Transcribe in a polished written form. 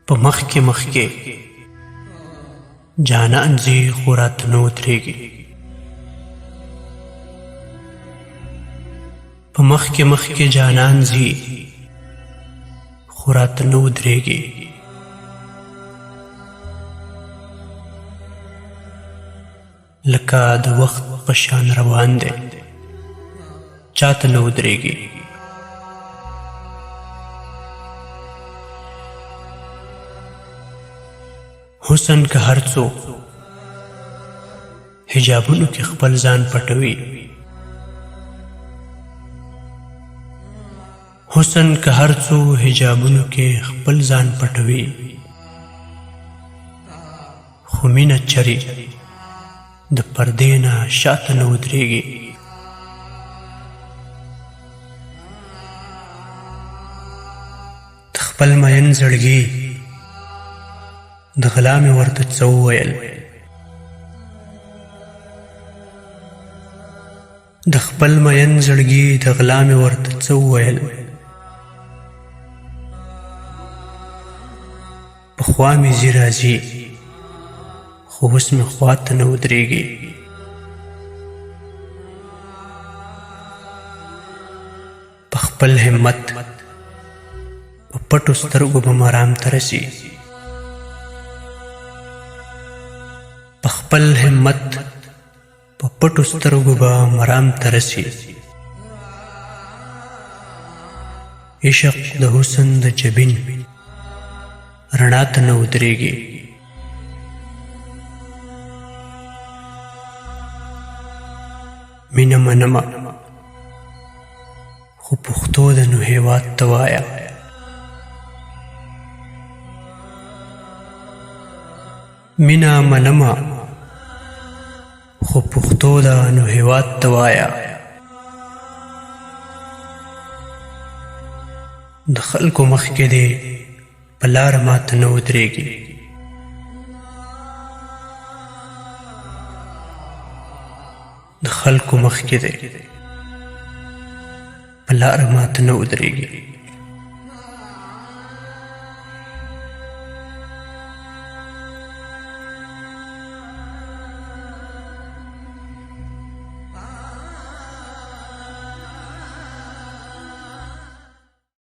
په مخ کې جانان زی خو راته نه ودرېږي. په مخ کې جانان زی خو راته نه ودرېږي. لکه د وخت په شان روان دی چاته نه ودرېږي. حسن که هر څو حجابونو کې خپل ځان پټوي. حسن که هر څو حجابونو کې خپل ځان پټوي. خو مینه چرې د پردې نه شاته نه ودرېږي. د خپل مین زړګي د غلا مې ورته څه وویل. د خپل مین زړګي د غلا مې ورته څه وویل. پخوا مې ځي راځي خو اوس مې خواته نه ودرېږي. په خپل همت په پټو سترګو به مرام ته رسي. په خپل همت په پټو سترګو به مرام ته رسي. عشق د حسن د جبین رڼا ته نه ودرېږي. مینه منمه خو پښتو د نو هېواد ته وایه. مینه منمه خو پښتو د نو هېواد ته وایه. د خلکو مخ کې دې په لاره ماته نه ودرېږي. د خلکو مخ کې دې په لاره ماته نه ودرېږي.